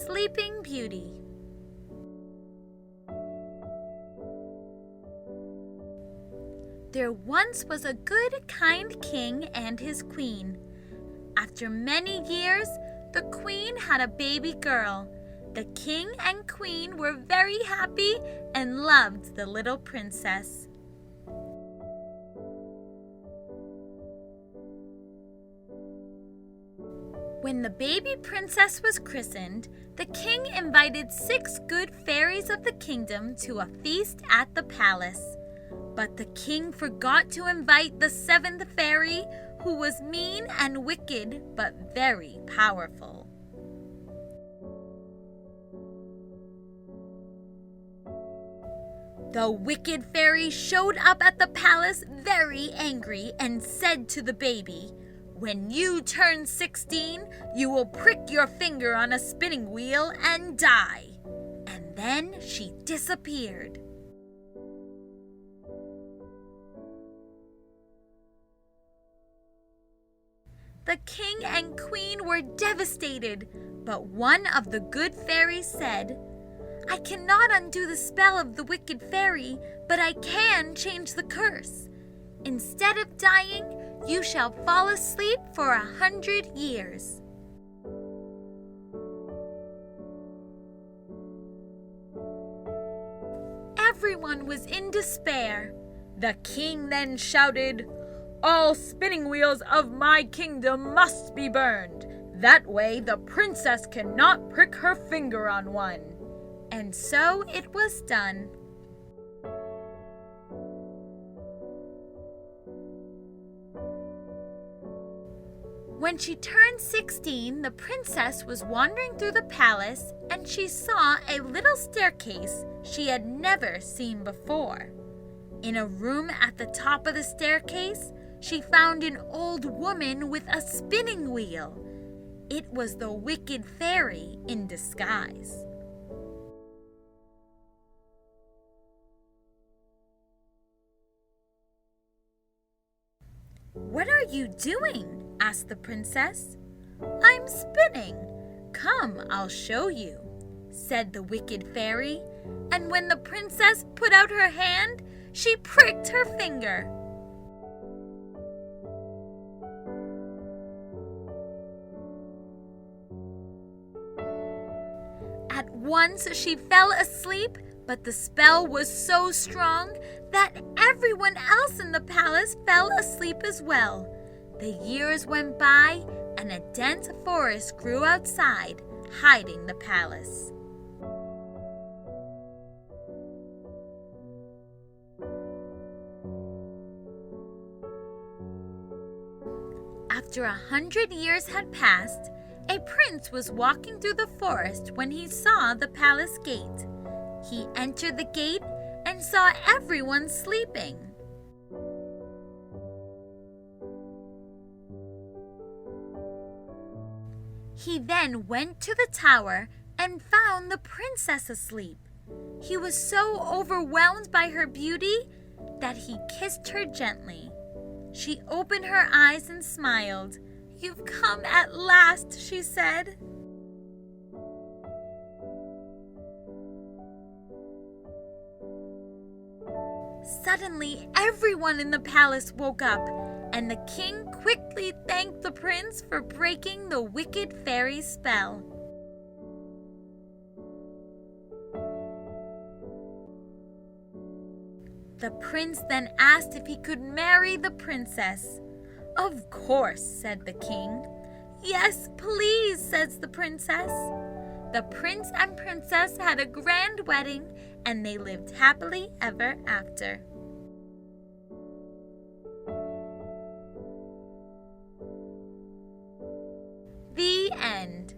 Sleeping Beauty. There once was a good, kind king and his queen. After many years, the queen had a baby girl. The king and queen were very happy and loved the little princess. When the baby princess was christened, the king invited 6 good fairies of the kingdom to a feast at the palace. But the king forgot to invite the 7th fairy, who was mean and wicked but very powerful. The wicked fairy showed up at the palace very angry and said to the baby, "When you turn 16, you will prick your finger on a spinning wheel and die." And then she disappeared. The king and queen were devastated, but one of the good fairies said, "I cannot undo the spell of the wicked fairy, but I can change the curse. Instead of dying, you shall fall asleep for 100 years. Everyone was in despair. The king then shouted, "All spinning wheels of my kingdom must be burned. That way the princess cannot prick her finger on one." And so it was done. When she turned 16, the princess was wandering through the palace and she saw a little staircase she had never seen before. In a room at the top of the staircase, she found an old woman with a spinning wheel. It was the wicked fairy in disguise. "What are you doing?" asked the princess. "I'm spinning. Come, I'll show you," said the wicked fairy, and when the princess put out her hand, she pricked her finger. At once she fell asleep, but the spell was so strong that everyone else in the palace fell asleep as well. The years went by, and a dense forest grew outside, hiding the palace. After 100 years had passed, a prince was walking through the forest when he saw the palace gate. He entered the gate and saw everyone sleeping. He then went to the tower and found the princess asleep. He was so overwhelmed by her beauty that he kissed her gently. She opened her eyes and smiled. "You've come at last," she said. Suddenly, everyone in the palace woke up, and the king quickly thanked the prince for breaking the wicked fairy's spell. The prince then asked if he could marry the princess. "Of course," said the king. "Yes, please," says the princess. The prince and princess had a grand wedding, and they lived happily ever after. The end.